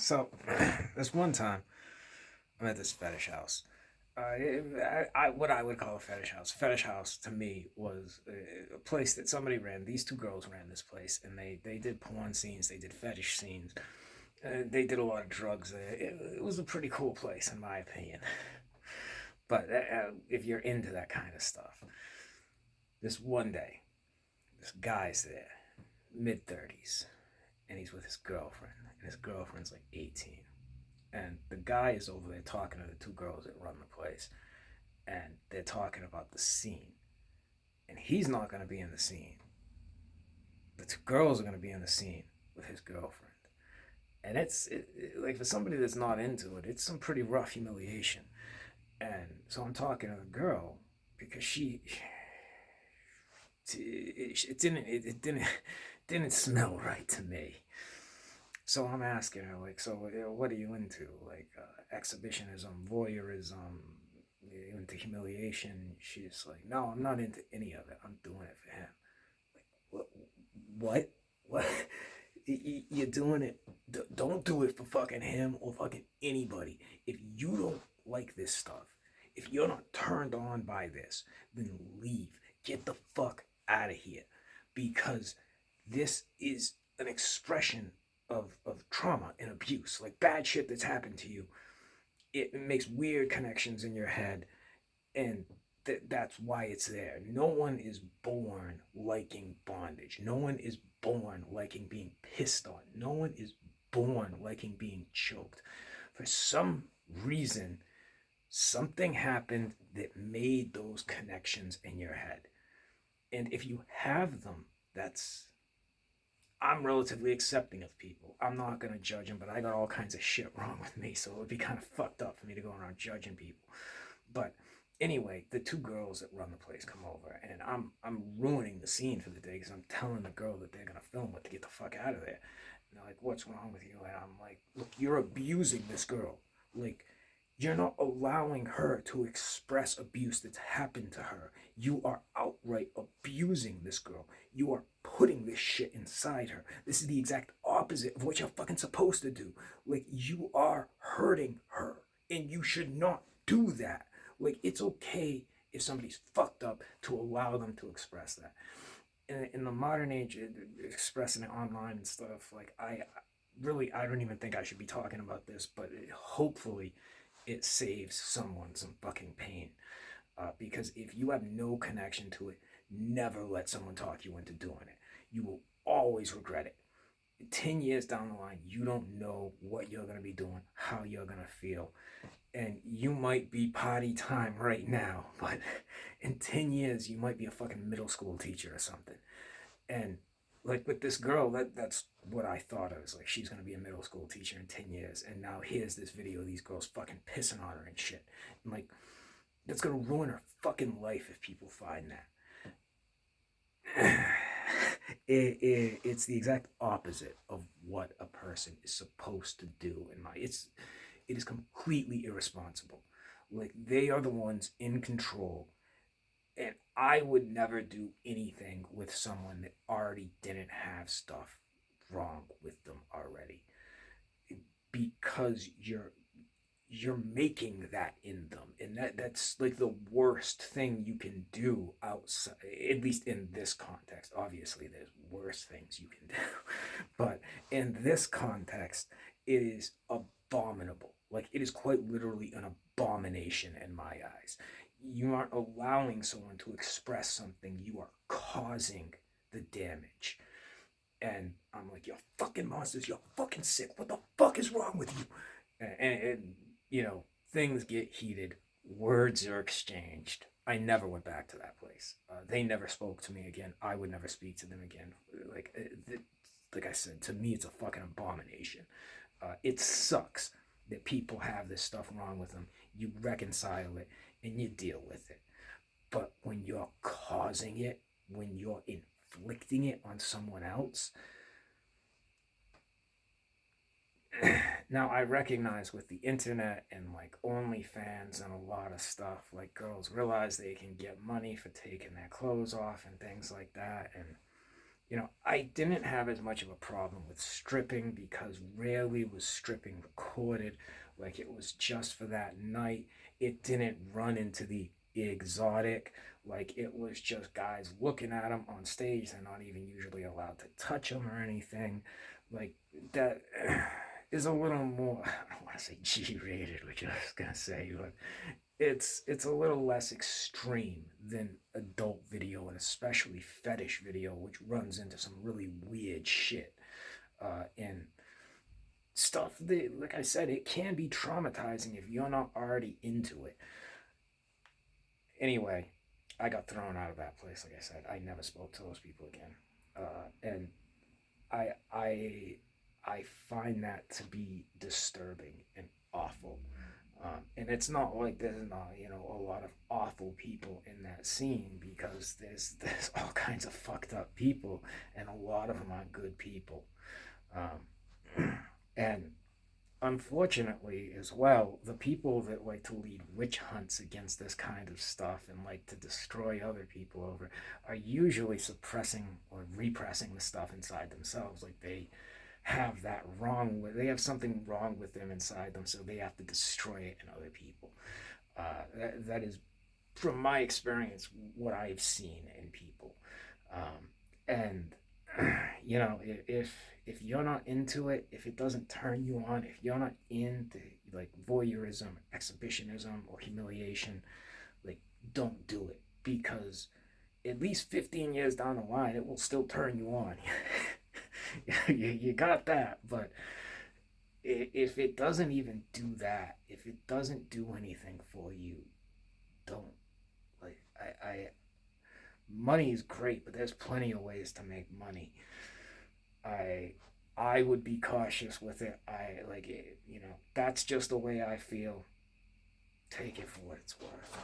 So, this one time, I'm at this fetish house. What I would call a fetish house. Fetish house to me was a place that somebody ran. These two girls ran this place, and they did porn scenes, they did fetish scenes, they did a lot of drugs there. It was a pretty cool place, in my opinion. But if you're into that kind of stuff, this one day, this guy's there, mid 30s, and he's with his girlfriend, and his girlfriend's like 18. And the guy is over there talking to the two girls that run the place, and they're talking about the scene. And he's not going to be in the scene. The two girls are going to be in the scene with his girlfriend. And like for somebody that's not into it, it's some pretty rough humiliation. And so I'm talking to the girl because it didn't smell right to me. So I'm asking her, like, so what are you into? Like, exhibitionism, voyeurism, into humiliation? She's like, no, I'm not into any of it. I'm doing it for him. Like, what? What? You're doing it. Don't do it for fucking him or fucking anybody. If you don't like this stuff, if you're not turned on by this, then leave. Get the fuck out of here. Because this is an expression of trauma and abuse, like bad shit that's happened to you. It makes weird connections in your head, and that's why it's there. No one is born liking bondage. No one is born liking being pissed on. No one is born liking being choked. For some reason, something happened that made those connections in your head. And if you have them, that's I'm relatively accepting of people. I'm not gonna judge them, but I got all kinds of shit wrong with me, so it would be kind of fucked up for me to go around judging people. But anyway, the two girls that run the place come over, and I'm ruining the scene for the day because I'm telling the girl that they're gonna film it to get the fuck out of there. And they're like, "What's wrong with you?" And I'm like, "Look, you're abusing this girl. Like, you're not allowing her to express abuse that's happened to her. You are outright abusing this girl. You are putting this shit inside her. This is the exact opposite of what you're fucking supposed to do. Like, you are hurting her, and you should not do that. Like, it's okay if somebody's fucked up to allow them to express that. In the modern age, expressing it online and stuff, like, I don't even think I should be talking about this, but hopefully it saves someone some fucking pain. Because if you have no connection to it, never let someone talk you into doing it. You will always regret it. 10 years down the line, you don't know what you're going to be doing, how you're going to feel. And you might be potty time right now, but in 10 years, you might be a fucking middle school teacher or something. And like with this girl, that's what I thought. I was like, she's gonna be a middle school teacher in 10 years, and now here's this video of these girls fucking pissing on her and shit. And like, that's gonna ruin her fucking life if people find that. It's the exact opposite of what a person is supposed to do. It is completely irresponsible. Like, they are the ones in control, and I would never do anything with someone that already didn't have stuff wrong with them already, because you're making that in them, and that's like the worst thing you can do outside, at least in this context. Obviously there's worse things you can do, but in this context it is abominable. Like, it is quite literally an abomination in my eyes. You aren't allowing someone to express something, you are causing the damage. And I'm like, you're fucking monsters, you're fucking sick, what the fuck is wrong with you? And you know, things get heated, words are exchanged. I never went back to that place. They never spoke to me again. I would never speak to them again. Like, like I said, to me, it's a fucking abomination. It sucks that people have this stuff wrong with them. You reconcile it and you deal with it. But when you're causing it, when you're inflicting it on someone else, now I recognize with the internet and like OnlyFans and a lot of stuff, like, girls realize they can get money for taking their clothes off and things like that. And I didn't have as much of a problem with stripping because rarely was stripping recorded. Like it was just for that night. It didn't run into the exotic. Like it was just guys looking at them on stage. They're not even usually allowed to touch them or anything. Like that is a little more, I don't want to say G rated, which I was going to say, but it's a little less extreme than adult video and especially fetish video, which runs into some really weird shit and stuff that, like I said, it can be traumatizing if you're not already into it. Anyway, I got thrown out of that place. Like I said, I never spoke to those people again, and I I I find that to be disturbing and awful. And it's not like there's not a lot of awful people in that scene because there's all kinds of fucked up people and a lot of them aren't good people. And unfortunately as well, the people that like to lead witch hunts against this kind of stuff and like to destroy other people over are usually suppressing or repressing the stuff inside themselves. Like they have something wrong with them inside them, so they have to destroy it in other people. That is, from my experience, what I've seen in people. And if you're not into it, if it doesn't turn you on, if you're not into like voyeurism, exhibitionism, or humiliation, like don't do it because at least 15 years down the line, it will still turn you on. You got that, but if it doesn't even do that, if it doesn't do anything for you, don't. Like money is great, but there's plenty of ways to make money. I I would be cautious with it. I like it. That's just the way I feel. Take it for what it's worth.